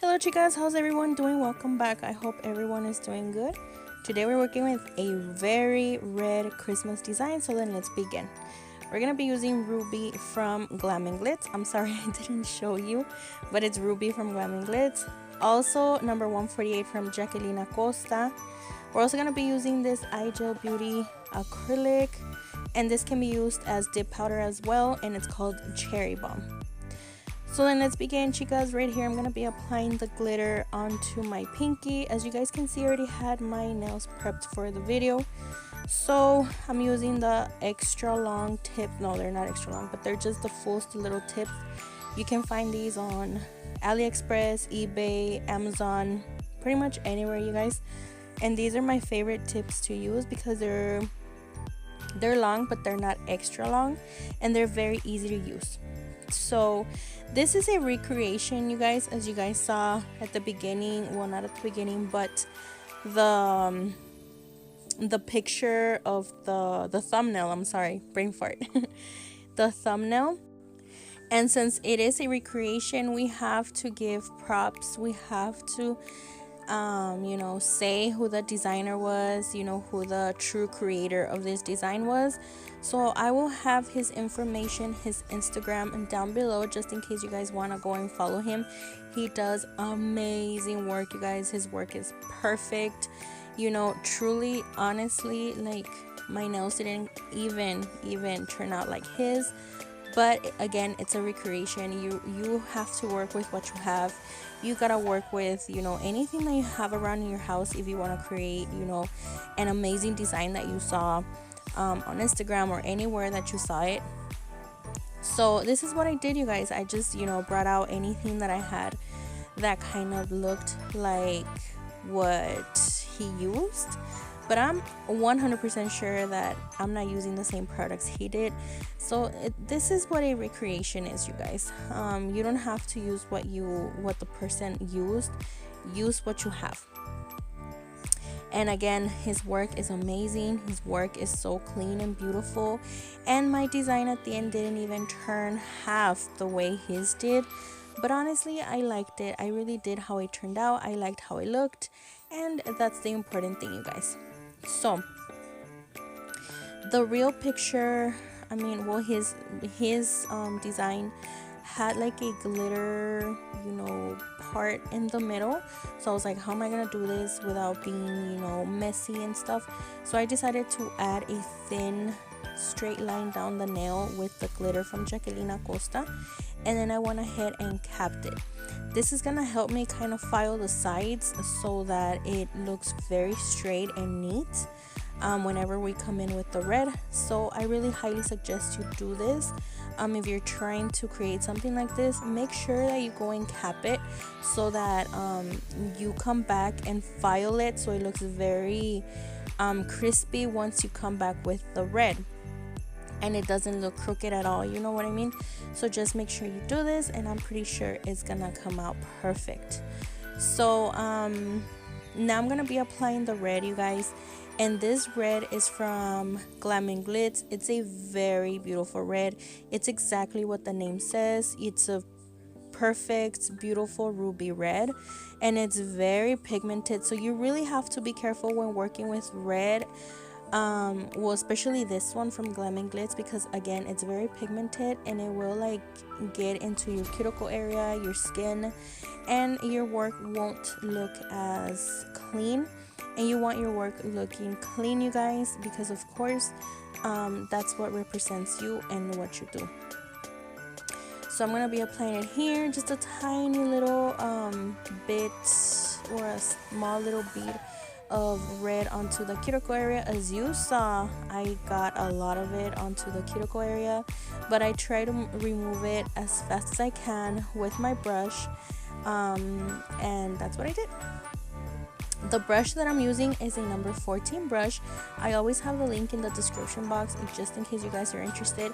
Hello chicas, how's everyone doing? Welcome back. I hope everyone is doing good. Today we're working with a very red Christmas design, so then let's begin. We're gonna be using Ruby from Glam and Glitz. I'm sorry I didn't show you, but it's Ruby from Glam and Glitz. Also number 148 from Jacqueline Costa. We're also gonna be using this iGel Beauty acrylic, and this can be used as dip powder as well, and it's called Cherry Bomb. So then let's begin, chicas. Right here I'm gonna be applying the glitter onto my pinky. As you guys can see, I already had my nails prepped for the video, so I'm using the extra long tip. No, they're not extra long, but they're just the full little tips. You can find these on AliExpress, eBay, Amazon, pretty much anywhere, you guys. And these are my favorite tips to use because they're long, but they're not extra long, and they're very easy to use. So this is a recreation, you guys, as you guys saw at the beginning. Well, not at the beginning, but the picture of the thumbnail. I'm sorry, brain fart. The thumbnail. And since it is a recreation, we have to give props. We have to say who the designer was, who the true creator of this design was. So I will have his information, his Instagram, down below, just in case you guys want to go and follow him. He does amazing work, you guys. His work is perfect. Truly, honestly, like, my nails didn't even turn out like his. But again, it's a recreation. You have to work with what you have. You gotta work with anything that you have around in your house if you want to create an amazing design that you saw on Instagram or anywhere that you saw it. So this is what I did, you guys. I just brought out anything that I had that kind of looked like what he used, but I'm 100% sure that I'm not using the same products he did. So this is what a recreation is, you guys. You don't have to use what the person used. Use what you have. And again, his work is amazing. His work is so clean and beautiful, and my design at the end didn't even turn half the way his did. But honestly, I liked it. I really did how it turned out. I liked how it looked, and that's the important thing, you guys. So the real picture, his design had like a glitter part in the middle. So I was like, how am I gonna do this without being messy and stuff? So I decided to add a thin straight line down the nail with the glitter from Jacqueline Costa, and then I went ahead and capped it. This is gonna help me kind of file the sides so that it looks very straight and neat whenever we come in with the red. So I really highly suggest you do this. If you're trying to create something like this, make sure that you go and cap it so that you come back and file it so it looks very crispy once you come back with the red, and it doesn't look crooked at all. You know what I mean? So just make sure you do this, and I'm pretty sure it's gonna come out perfect. So now I'm gonna be applying the red, you guys, and this red is from Glam and Glitz. It's a very beautiful red. It's exactly what the name says. It's a perfect, beautiful ruby red, and it's very pigmented, so you really have to be careful when working with red. Especially this one from Glam and Glitz, because again, it's very pigmented and it will like get into your cuticle area, your skin, and your work won't look as clean. And you want your work looking clean, you guys, because of course that's what represents you and what you do. So I'm gonna be applying it here, just a tiny little bit, or a small little bead of red onto the cuticle area. As you saw, I got a lot of it onto the cuticle area, but I try to remove it as fast as I can with my brush, and that's what I did. The brush that I'm using is a number 14 brush. I always have the link in the description box just in case you guys are interested.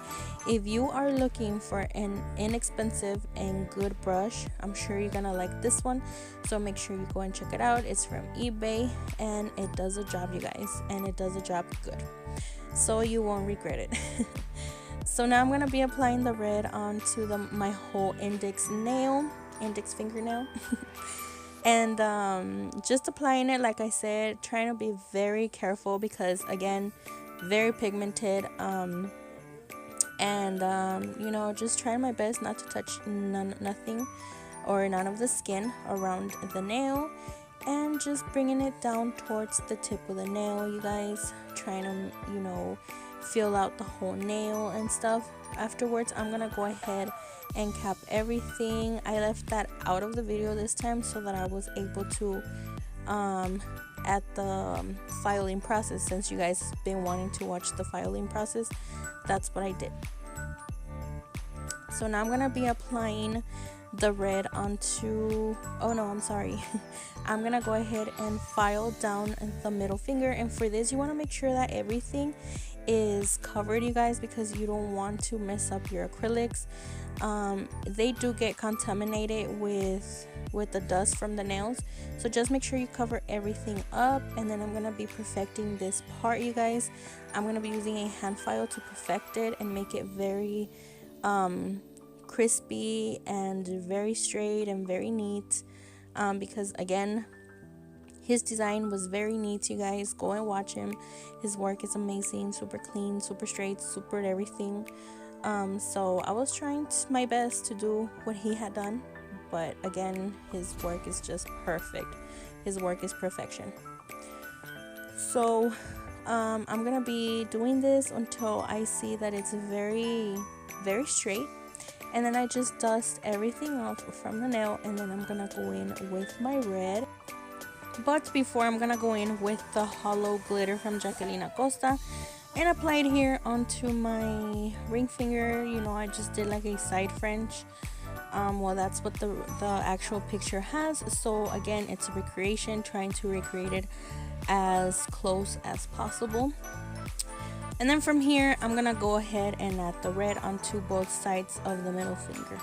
If you are looking for an inexpensive and good brush, I'm sure you're gonna like this one, so make sure you go and check it out. It's from eBay, and it does a job, you guys, and it does a job good, so you won't regret it. So now I'm gonna be applying the red onto my whole index nail. index fingernail. And just applying it, like I said, trying to be very careful because again, very pigmented. You know, just trying my best not to touch nothing or none of the skin around the nail, and just bringing it down towards the tip of the nail, you guys, trying to, you know, feel out the whole nail and stuff. Afterwards, I'm gonna go ahead and cap everything. I left that out of the video this time so that I was able to at the filing process. Since you guys been wanting to watch the filing process, that's what I did. So now I'm gonna be applying the red onto, oh no, I'm sorry. I'm gonna go ahead and file down the middle finger, and for this you want to make sure that everything is covered, you guys, because you don't want to mess up your acrylics. They do get contaminated with the dust from the nails, so just make sure you cover everything up. And then I'm gonna be perfecting this part, you guys. I'm gonna be using a hand file to perfect it and make it very crispy and very straight and very neat, because again, his design was very neat, you guys. Go and watch him. His work is amazing, super clean, super straight, super everything. So I was trying my best to do what he had done, but again, his work is just perfect. His work is perfection. So I'm gonna be doing this until I see that it's very straight, and then I just dust everything off from the nail, and then I'm gonna go in with my red. But before, I'm gonna go in with the hollow glitter from Jacqueline Acosta and apply it here onto my ring finger. You know, I just did like a side French. Well, that's what the actual picture has. So again, it's a recreation, trying to recreate it as close as possible. And then from here, I'm gonna go ahead and add the red onto both sides of the middle finger.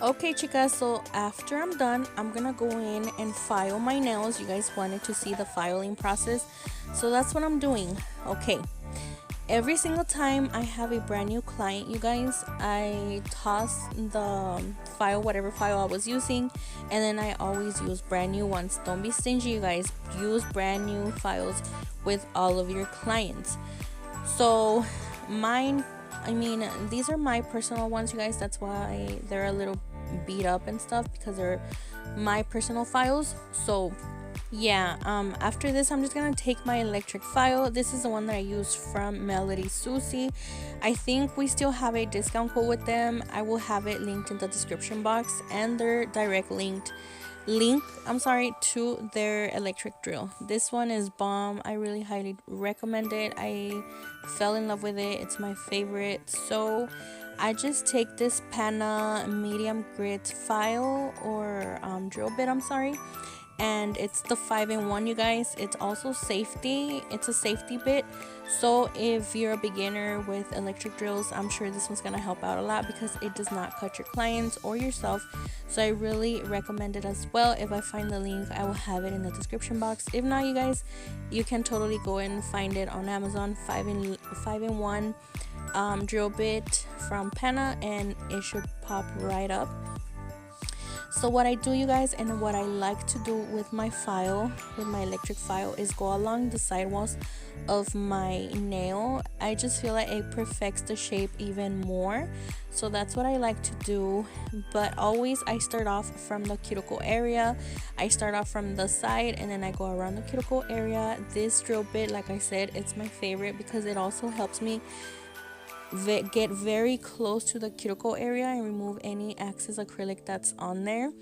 Okay, chicas, so after I'm done, I'm gonna go in and file my nails. You guys wanted to see the filing process, so that's what I'm doing. Okay, every single time I have a brand new client, you guys, I toss the file, whatever file I was using, and then I always use brand new ones. Don't be stingy, you guys. Use brand new files with all of your clients. So mine, I mean, these are my personal ones, you guys. That's why they're a little beat up and stuff, because they're my personal files. So Yeah, after this I'm just gonna take my electric file. This is the one that I use from Melody Susie. I think we still have a discount code with them. I will have it linked in the description box, and their direct link, I'm sorry, to their electric drill. This one is bomb. I really highly recommend it. I fell in love with it. It's my favorite. So I just take this Pana medium grit file, or drill bit, I'm sorry, and it's the 5-in-1, you guys. It's also safety. It's a safety bit, so if you're a beginner with electric drills, I'm sure this one's gonna help out a lot because it does not cut your clients or yourself. So I really recommend it as well. If I find the link, I will have it in the description box. If not, you guys, you can totally go and find it on Amazon. 5-in-1 drill bit from Pana, and it should pop right up. So what I do, you guys, and what I like to do with my file, with my electric file, is go along the sidewalls of my nail. I just feel like it perfects the shape even more, so that's what I like to do. But always I start off from the cuticle area. I start off from the side, and then I go around the cuticle area. This drill bit, like I said, it's my favorite because it also helps me get very close to the cuticle area and remove any excess acrylic that's on there.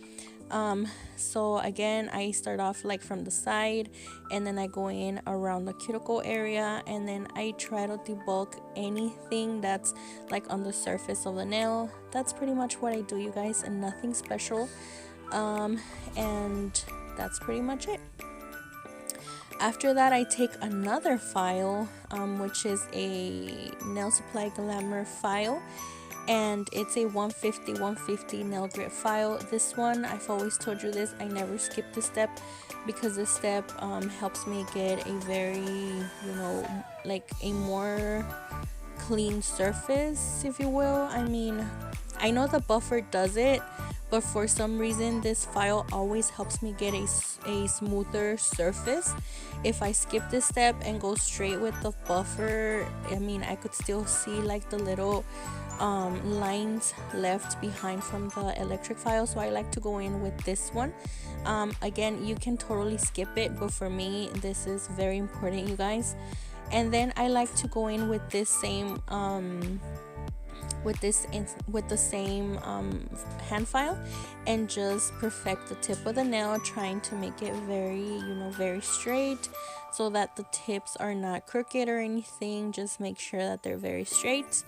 So again, I start off like from the side, and then I go in around the cuticle area, and then I try to debulk anything that's like on the surface of the nail. That's pretty much what I do, you guys, and nothing special. And that's pretty much it. After that, I take another file, which is a Nail Supply Glamour file, and it's a 150 nail grit file. This one, I've always told you this, I never skip this step because this step helps me get a very, like a more clean surface, if you will. I mean, I know the buffer does it, but for some reason this file always helps me get a smoother surface. If I skip this step and go straight with the buffer, I mean, I could still see like the little lines left behind from the electric file. So I like to go in with this one. Again, you can totally skip it, but for me this is very important, you guys. And then I like to go in with this same with the same hand file, and just perfect the tip of the nail, trying to make it very, very straight, so that the tips are not crooked or anything. Just make sure that they're very straight.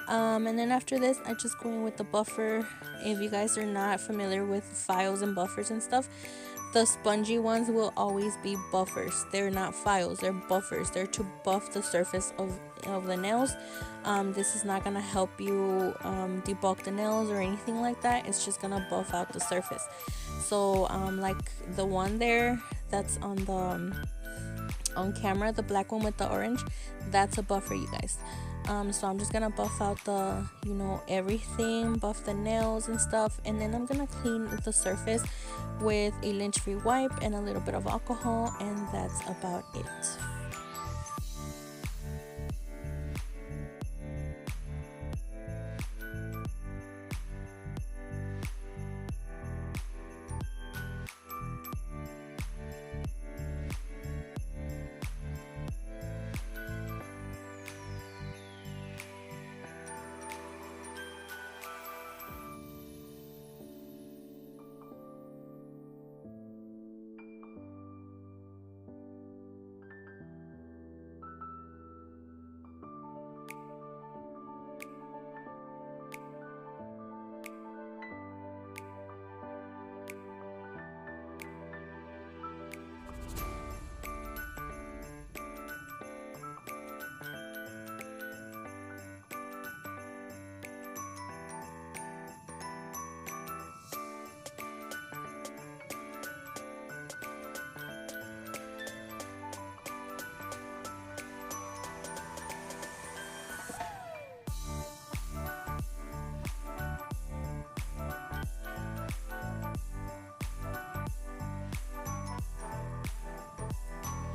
And then after this, I just go in with the buffer. If you guys are not familiar with files and buffers and stuff, the spongy ones will always be buffers. They're not files, they're buffers. They're to buff the surface of the nails. This is not gonna help you debulk the nails or anything like that. It's just gonna buff out the surface. So like the one there that's on the on camera, the black one with the orange, that's a buffer, you guys. So I'm just gonna buff out the everything, buff the nails and stuff, and then I'm gonna clean the surface with a lint-free wipe and a little bit of alcohol, and that's about it.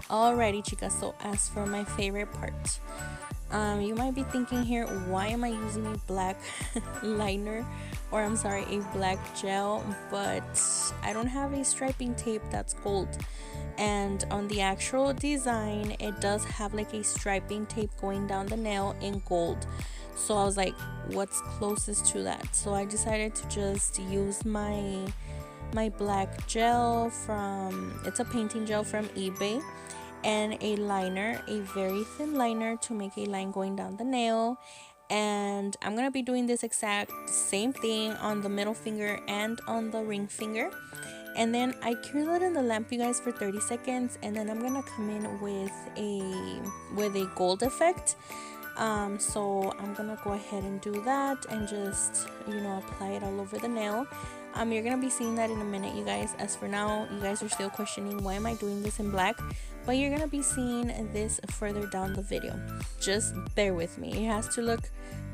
Alrighty, chicas, so as for my favorite part, you might be thinking here, why am I using a black liner, or I'm sorry, a black gel, but I don't have a striping tape that's gold. And on the actual design, it does have like a striping tape going down the nail in gold. So I was like, what's closest to that? So I decided to just use my black gel from, it's a painting gel from eBay, and a liner, a very thin liner to make a line going down the nail. And I'm gonna be doing this exact same thing on the middle finger and on the ring finger. And then I cure that in the lamp, you guys, for 30 seconds, and then I'm gonna come in with a gold effect. So I'm gonna go ahead and do that and just, you know, apply it all over the nail. You're gonna be seeing that in a minute, you guys. As for now, you guys are still questioning why am I doing this in black, but you're gonna be seeing this further down the video. Just bear with me. It has to look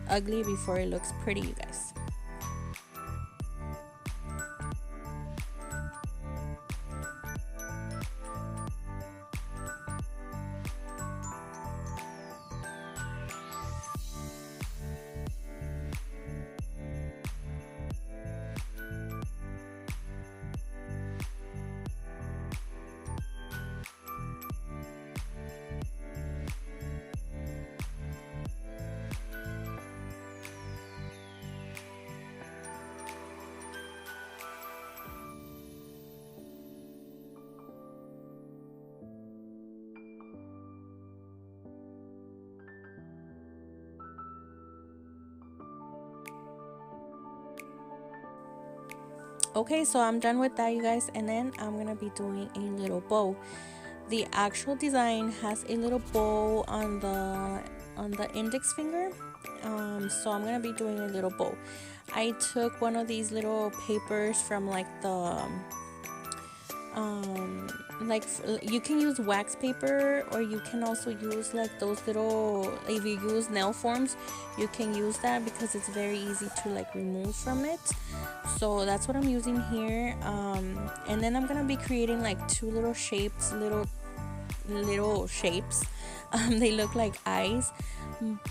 ugly before it looks pretty, you guys. Okay, so I'm done with that, you guys, and then I'm gonna be doing a little bow. The actual design has a little bow on the index finger, so I'm gonna be doing a little bow. I took one of these little papers from like the like you can use wax paper, or you can also use like those little, if you use nail forms, you can use that because it's very easy to like remove from it. So that's what I'm using here. And then I'm gonna be creating like two little shapes, little shapes. They look like eyes,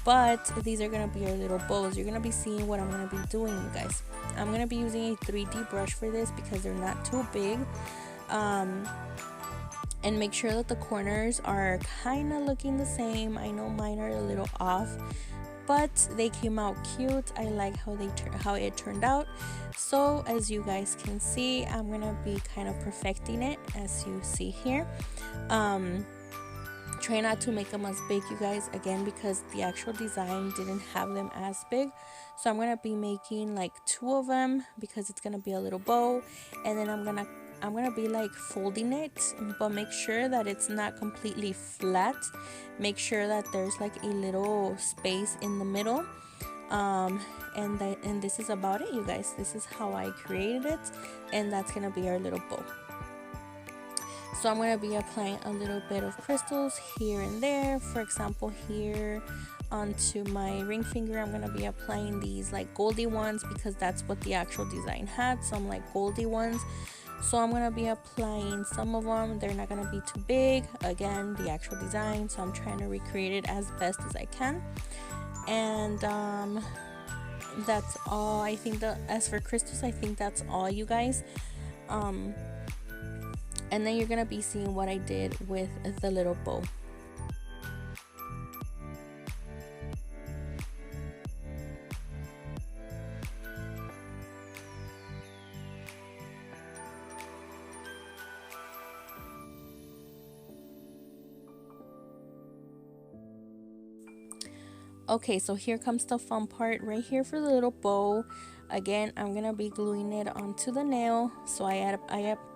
but these are gonna be our little bows. You're gonna be seeing what I'm gonna be doing, you guys. I'm gonna be using a 3D brush for this because they're not too big. And make sure that the corners are kind of looking the same. I know mine are a little off, but they came out cute. I like how it turned out. So as you guys can see, I'm gonna be kind of perfecting it, as you see here. Try not to make them as big, you guys, again, because the actual design didn't have them as big. So I'm gonna be making like two of them because it's gonna be a little bow, and then I'm gonna be like folding it, but make sure that it's not completely flat. Make sure that there's like a little space in the middle. And this is about it, you guys. This is how I created it, and that's gonna be our little bow. So I'm going to be applying a little bit of crystals here and there. For example, here onto my ring finger, I'm going to be applying these like goldy ones because that's what the actual design had, some like goldy ones. So I'm going to be applying some of them. They're not going to be too big, again, the actual design, so I'm trying to recreate it as best as I can. And that's all. I think that as for crystals, I think that's all, you guys. And then you're gonna be seeing what I did with the little bow. Okay, so here comes the fun part right here for the little bow. Again, I'm gonna be gluing it onto the nail. So I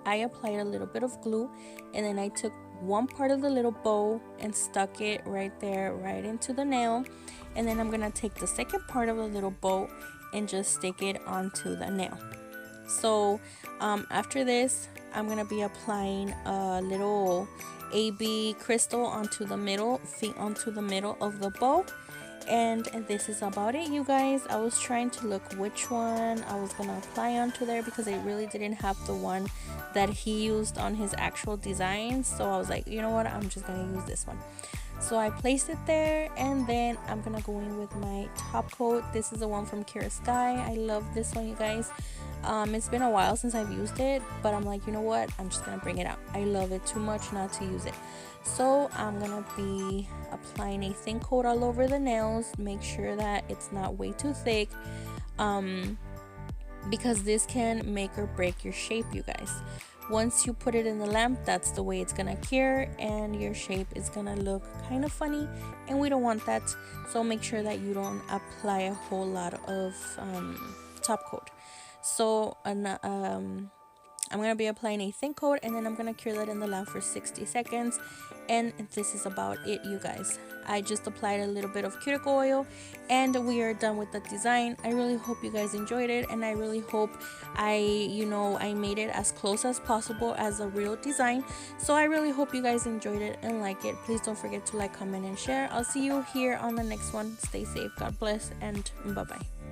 applied a little bit of glue, and then I took one part of the little bow and stuck it right there, right into the nail. And then I'm gonna take the second part of the little bow and just stick it onto the nail. So after this, I'm gonna be applying a little AB crystal onto the middle of the bow. And this is about it, you guys. I was trying to look which one I was gonna apply onto there because I really didn't have the one that he used on his actual design. So I was like, you know what, I'm just gonna use this one. So I placed it there, and then I'm gonna go in with my top coat. This is the one from Kira Sky. I love this one, you guys. It's been a while since I've used it, but I'm like, you know what, I'm just gonna bring it out. I love it too much not to use it. So I'm gonna be applying a thin coat all over the nails. Make sure that it's not way too thick, because this can make or break your shape, you guys. Once you put it in the lamp, that's the way it's gonna cure, and your shape is gonna look kind of funny, and we don't want that. So make sure that you don't apply a whole lot of top coat. So I'm gonna be applying a thin coat, and then I'm gonna cure that in the lamp for 60 seconds, and this is about it, you guys. I just applied a little bit of cuticle oil, and we are done with the design. I really hope you guys enjoyed it, and I really hope I made it as close as possible as a real design. So I really hope you guys enjoyed it and like it. Please don't forget to like, comment, and share. I'll see you here on the next one. Stay safe, God bless, and bye bye.